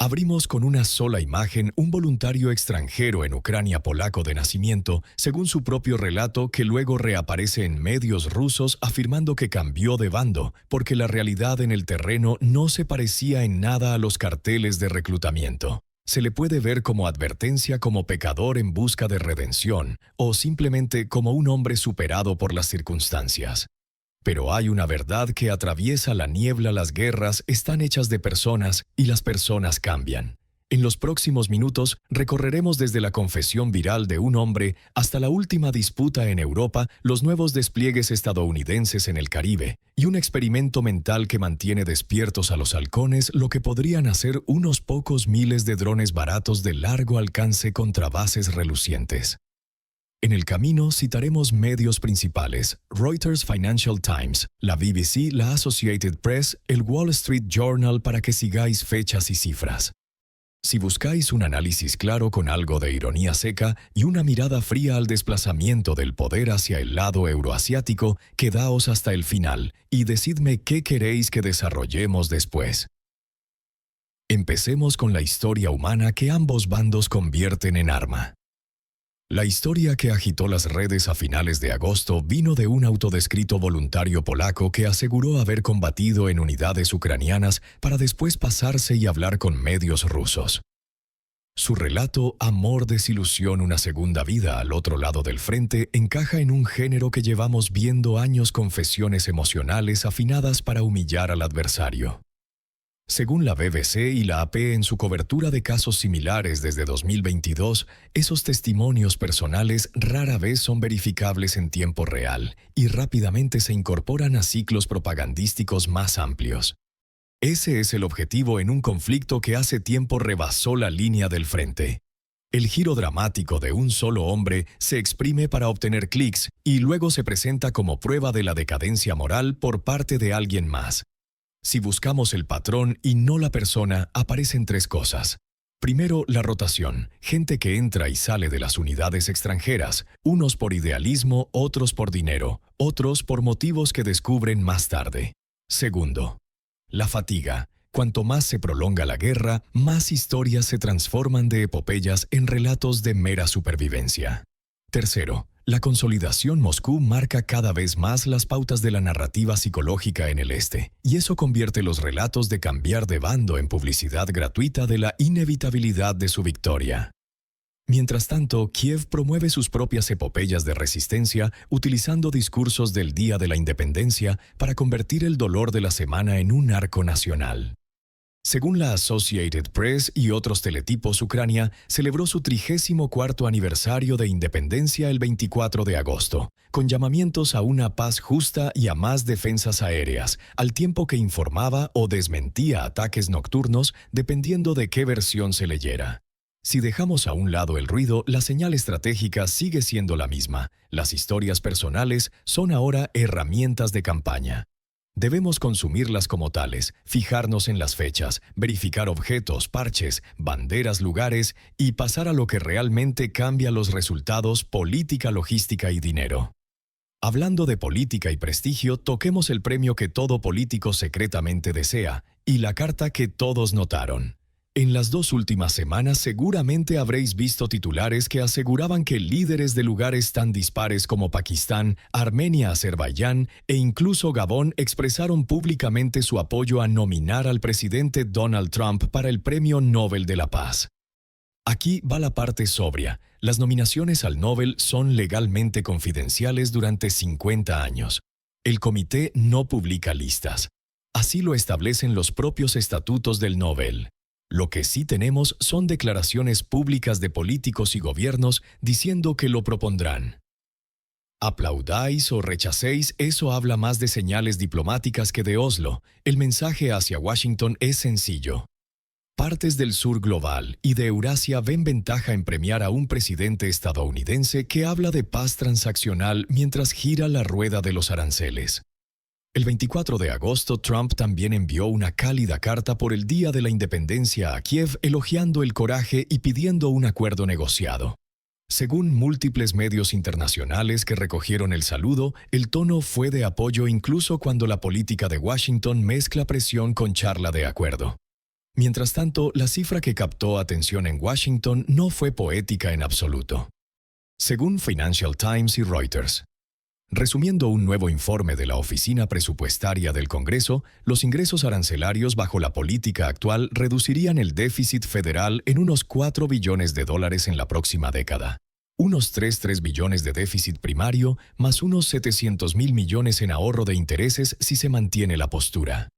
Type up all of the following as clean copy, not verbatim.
Abrimos con una sola imagen un voluntario extranjero en Ucrania polaco de nacimiento, según su propio relato, que luego reaparece en medios rusos afirmando que cambió de bando porque la realidad en el terreno no se parecía en nada a los carteles de reclutamiento. Se le puede ver como advertencia como pecador en busca de redención o simplemente como un hombre superado por las circunstancias. Pero hay una verdad que atraviesa la niebla. Las guerras están hechas de personas y las personas cambian. En los próximos minutos recorreremos desde la confesión viral de un hombre hasta la última disputa en Europa, los nuevos despliegues estadounidenses en el Caribe y un experimento mental que mantiene despiertos a los halcones, lo que podrían hacer unos pocos miles de drones baratos de largo alcance contra bases relucientes. En el camino citaremos medios principales: Reuters, Financial Times, la BBC, la Associated Press, el Wall Street Journal, para que sigáis fechas y cifras. Si buscáis un análisis claro con algo de ironía seca y una mirada fría al desplazamiento del poder hacia el lado euroasiático, quedaos hasta el final y decidme qué queréis que desarrollemos después. Empecemos con la historia humana que ambos bandos convierten en arma. La historia que agitó las redes a finales de agosto vino de un autodescrito voluntario polaco que aseguró haber combatido en unidades ucranianas para después pasarse y hablar con medios rusos. Su relato, amor, desilusión, una segunda vida al otro lado del frente, encaja en un género que llevamos viendo años: confesiones emocionales afinadas para humillar al adversario. Según la BBC y la AP en su cobertura de casos similares desde 2022, esos testimonios personales rara vez son verificables en tiempo real y rápidamente se incorporan a ciclos propagandísticos más amplios. Ese es el objetivo en un conflicto que hace tiempo rebasó la línea del frente. El giro dramático de un solo hombre se exprime para obtener clics y luego se presenta como prueba de la decadencia moral por parte de alguien más. Si buscamos el patrón y no la persona, aparecen tres cosas. Primero, la rotación, gente que entra y sale de las unidades extranjeras, unos por idealismo, otros por dinero, otros por motivos que descubren más tarde. Segundo, la fatiga. Cuanto más se prolonga la guerra, más historias se transforman de epopeyas en relatos de mera supervivencia. Tercero, la consolidación. Moscú marca cada vez más las pautas de la narrativa psicológica en el este, y eso convierte los relatos de cambiar de bando en publicidad gratuita de la inevitabilidad de su victoria. Mientras tanto, Kiev promueve sus propias epopeyas de resistencia, utilizando discursos del Día de la Independencia para convertir el dolor de la semana en un arco nacional. Según la Associated Press y otros teletipos, Ucrania celebró su 34º aniversario de independencia el 24 de agosto, con llamamientos a una paz justa y a más defensas aéreas, al tiempo que informaba o desmentía ataques nocturnos dependiendo de qué versión se leyera. Si dejamos a un lado el ruido, la señal estratégica sigue siendo la misma. Las historias personales son ahora herramientas de campaña. Debemos consumirlas como tales, fijarnos en las fechas, verificar objetos, parches, banderas, lugares y pasar a lo que realmente cambia los resultados: política, logística y dinero. Hablando de política y prestigio, toquemos el premio que todo político secretamente desea y la carta que todos notaron. En las 2 últimas semanas seguramente habréis visto titulares que aseguraban que líderes de lugares tan dispares como Pakistán, Armenia, Azerbaiyán e incluso Gabón expresaron públicamente su apoyo a nominar al presidente Donald Trump para el Premio Nobel de la Paz. Aquí va la parte sobria. Las nominaciones al Nobel son legalmente confidenciales durante 50 años. El comité no publica listas. Así lo establecen los propios estatutos del Nobel. Lo que sí tenemos son declaraciones públicas de políticos y gobiernos diciendo que lo propondrán. Aplaudáis o rechacéis, eso habla más de señales diplomáticas que de Oslo. El mensaje hacia Washington es sencillo. Partes del sur global y de Eurasia ven ventaja en premiar a un presidente estadounidense que habla de paz transaccional mientras gira la rueda de los aranceles. El 24 de agosto, Trump también envió una cálida carta por el Día de la Independencia a Kiev, elogiando el coraje y pidiendo un acuerdo negociado. Según múltiples medios internacionales que recogieron el saludo, el tono fue de apoyo incluso cuando la política de Washington mezcla presión con charla de acuerdo. Mientras tanto, la cifra que captó atención en Washington no fue poética en absoluto. Según Financial Times y Reuters, resumiendo un nuevo informe de la Oficina Presupuestaria del Congreso, los ingresos arancelarios bajo la política actual reducirían el déficit federal en unos 4 billones de dólares en la próxima década. Unos 3 billones de déficit primario, más unos 700.000 millones en ahorro de intereses si se mantiene la postura.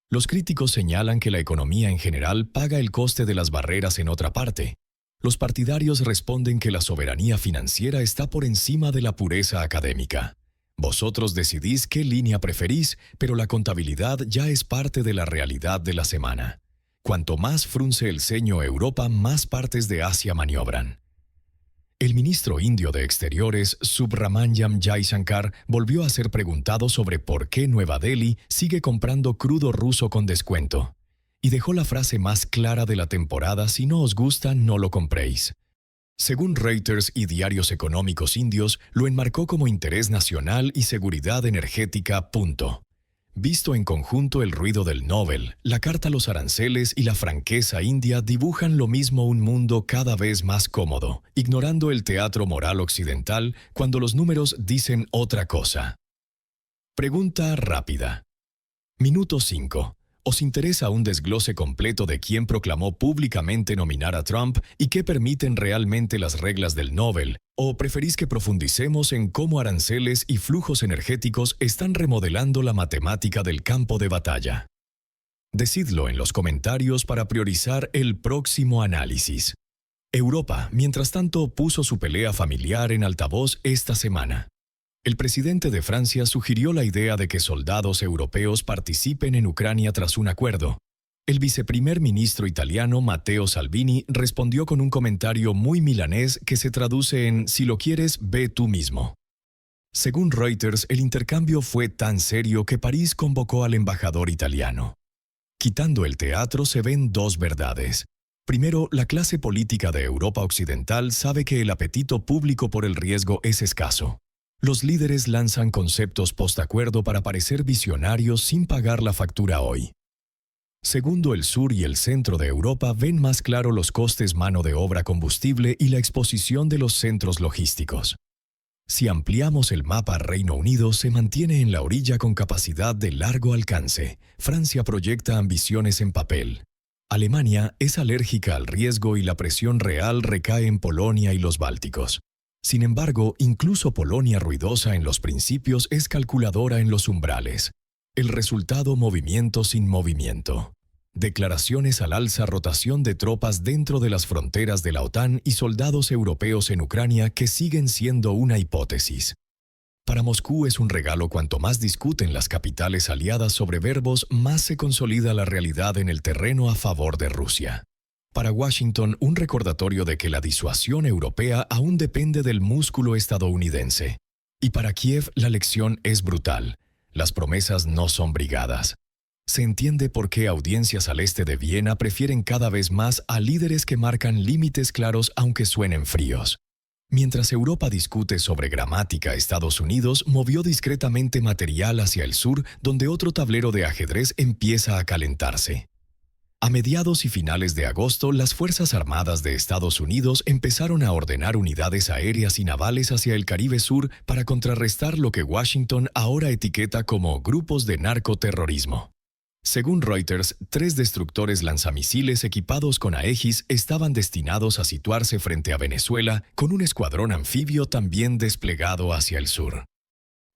Los críticos señalan que la economía en general paga el coste de las barreras en otra parte. Los partidarios responden que la soberanía financiera está por encima de la pureza académica. Vosotros decidís qué línea preferís, pero la contabilidad ya es parte de la realidad de la semana. Cuanto más frunce el ceño Europa, más partes de Asia maniobran. El ministro indio de Exteriores, Subramanyam Jaishankar, volvió a ser preguntado sobre por qué Nueva Delhi sigue comprando crudo ruso con descuento. Y dejó la frase más clara de la temporada: si no os gusta, no lo compréis. Según Reuters y diarios económicos indios, lo enmarcó como interés nacional y seguridad energética. Visto en conjunto, el ruido del Nobel, la carta a los aranceles y la franqueza india dibujan lo mismo: un mundo cada vez más cómodo, ignorando el teatro moral occidental cuando los números dicen otra cosa. Pregunta rápida. Minuto 5. ¿Os interesa un desglose completo de quién proclamó públicamente nominar a Trump y qué permiten realmente las reglas del Nobel? ¿O preferís que profundicemos en cómo aranceles y flujos energéticos están remodelando la matemática del campo de batalla? Decidlo en los comentarios para priorizar el próximo análisis. Europa, mientras tanto, puso su pelea familiar en altavoz esta semana. El presidente de Francia sugirió la idea de que soldados europeos participen en Ucrania tras un acuerdo. El viceprimer ministro italiano Matteo Salvini respondió con un comentario muy milanés que se traduce en: si lo quieres, ve tú mismo. Según Reuters, el intercambio fue tan serio que París convocó al embajador italiano. Quitando el teatro se ven dos verdades. Primero, la clase política de Europa Occidental sabe que el apetito público por el riesgo es escaso. Los líderes lanzan conceptos postacuerdo para parecer visionarios sin pagar la factura hoy. Segundo, el sur y el centro de Europa ven más claro los costes mano de obra, combustible y la exposición de los centros logísticos. Si ampliamos el mapa, Reino Unido se mantiene en la orilla con capacidad de largo alcance. Francia proyecta ambiciones en papel. Alemania es alérgica al riesgo y la presión real recae en Polonia y los Bálticos. Sin embargo, incluso Polonia, ruidosa en los principios, es calculadora en los umbrales. El resultado: movimiento sin movimiento. Declaraciones al alza, rotación de tropas dentro de las fronteras de la OTAN y soldados europeos en Ucrania que siguen siendo una hipótesis. Para Moscú es un regalo. Cuanto más discuten las capitales aliadas sobre verbos, más se consolida la realidad en el terreno a favor de Rusia. Para Washington, un recordatorio de que la disuasión europea aún depende del músculo estadounidense. Y para Kiev, la lección es brutal. Las promesas no son brigadas. Se entiende por qué audiencias al este de Viena prefieren cada vez más a líderes que marcan límites claros aunque suenen fríos. Mientras Europa discute sobre gramática, Estados Unidos movió discretamente material hacia el sur, donde otro tablero de ajedrez empieza a calentarse. A mediados y finales de agosto, las Fuerzas Armadas de Estados Unidos empezaron a ordenar unidades aéreas y navales hacia el Caribe Sur para contrarrestar lo que Washington ahora etiqueta como grupos de narcoterrorismo. Según Reuters, 3 destructores lanzamisiles equipados con Aegis estaban destinados a situarse frente a Venezuela, con un escuadrón anfibio también desplegado hacia el sur.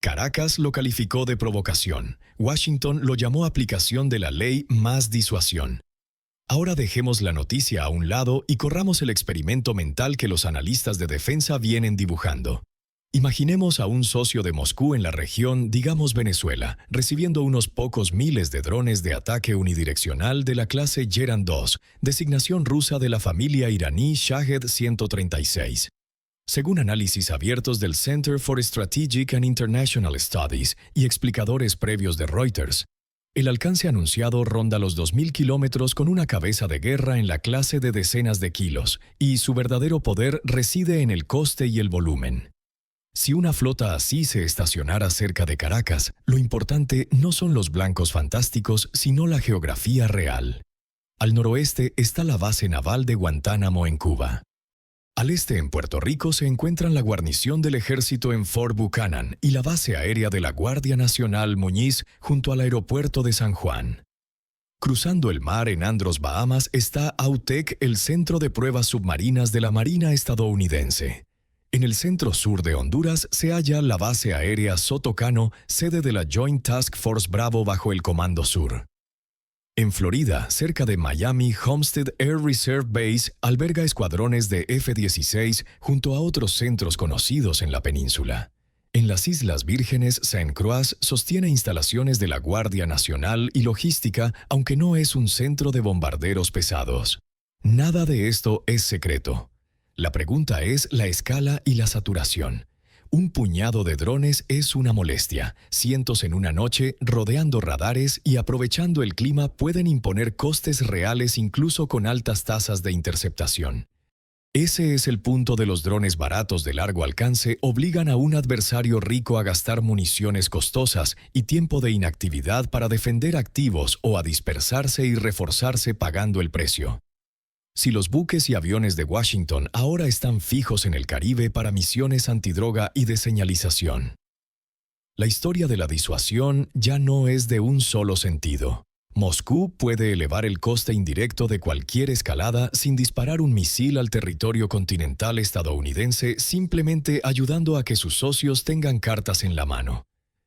Caracas lo calificó de provocación. Washington lo llamó aplicación de la ley más disuasión. Ahora dejemos la noticia a un lado y corramos el experimento mental que los analistas de defensa vienen dibujando. Imaginemos a un socio de Moscú en la región, digamos Venezuela, recibiendo unos pocos miles de drones de ataque unidireccional de la clase Geran 2, designación rusa de la familia iraní Shahed 136. Según análisis abiertos del Center for Strategic and International Studies y explicadores previos de Reuters, el alcance anunciado ronda los 2.000 kilómetros con una cabeza de guerra en la clase de decenas de kilos, y su verdadero poder reside en el coste y el volumen. Si una flota así se estacionara cerca de Caracas, lo importante no son los blancos fantásticos, sino la geografía real. Al noroeste está la base naval de Guantánamo en Cuba. Al este, en Puerto Rico, se encuentran la guarnición del ejército en Fort Buchanan y la base aérea de la Guardia Nacional Muñiz junto al aeropuerto de San Juan. Cruzando el mar en Andros, Bahamas, está AUTEC, el centro de pruebas submarinas de la Marina estadounidense. En el centro sur de Honduras se halla la base aérea Soto Cano, sede de la Joint Task Force Bravo bajo el Comando Sur. En Florida, cerca de Miami, Homestead Air Reserve Base alberga escuadrones de F-16 junto a otros centros conocidos en la península. En las Islas Vírgenes, St. Croix sostiene instalaciones de la Guardia Nacional y logística, aunque no es un centro de bombarderos pesados. Nada de esto es secreto. La pregunta es la escala y la saturación. Un puñado de drones es una molestia. Cientos en una noche, rodeando radares y aprovechando el clima, pueden imponer costes reales incluso con altas tasas de interceptación. Ese es el punto de los drones baratos de largo alcance. Obligan a un adversario rico a gastar municiones costosas y tiempo de inactividad para defender activos o a dispersarse y reforzarse pagando el precio. Si los buques y aviones de Washington ahora están fijos en el Caribe para misiones antidroga y de señalización. La historia de la disuasión ya no es de un solo sentido. Moscú puede elevar el coste indirecto de cualquier escalada sin disparar un misil al territorio continental estadounidense, simplemente ayudando a que sus socios tengan cartas en la mano.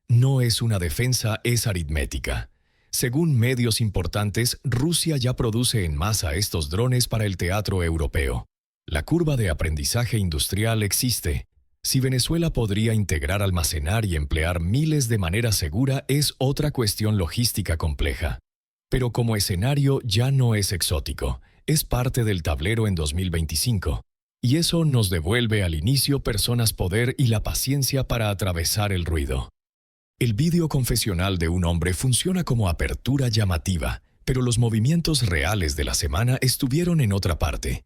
No es una defensa, es aritmética. Según medios importantes, Rusia ya produce en masa estos drones para el teatro europeo. La curva de aprendizaje industrial existe. Si Venezuela podría integrar, almacenar y emplear miles de manera segura es otra cuestión logística compleja. Pero como escenario ya no es exótico, es parte del tablero en 2025. Y eso nos devuelve al inicio personas, poder y la paciencia para atravesar el ruido. El vídeo confesional de un hombre funciona como apertura llamativa, pero los movimientos reales de la semana estuvieron en otra parte.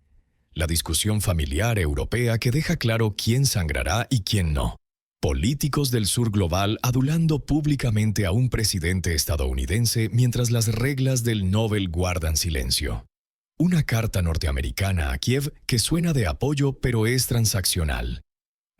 La discusión familiar europea que deja claro quién sangrará y quién no. Políticos del sur global adulando públicamente a un presidente estadounidense mientras las reglas del Nobel guardan silencio. Una carta norteamericana a Kiev que suena de apoyo pero es transaccional.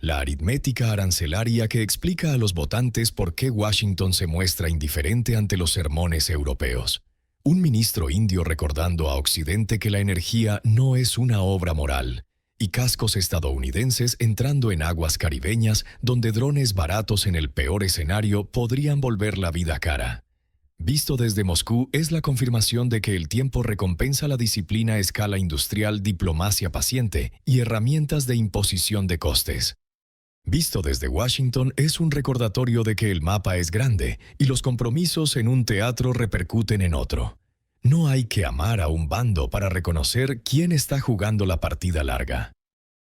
La aritmética arancelaria que explica a los votantes por qué Washington se muestra indiferente ante los sermones europeos. Un ministro indio recordando a Occidente que la energía no es una obra moral. Y cascos estadounidenses entrando en aguas caribeñas donde drones baratos en el peor escenario podrían volver la vida cara. Visto desde Moscú, es la confirmación de que el tiempo recompensa la disciplina a escala industrial, diplomacia paciente y herramientas de imposición de costes. Visto desde Washington, es un recordatorio de que el mapa es grande y los compromisos en un teatro repercuten en otro. No hay que amar a un bando para reconocer quién está jugando la partida larga.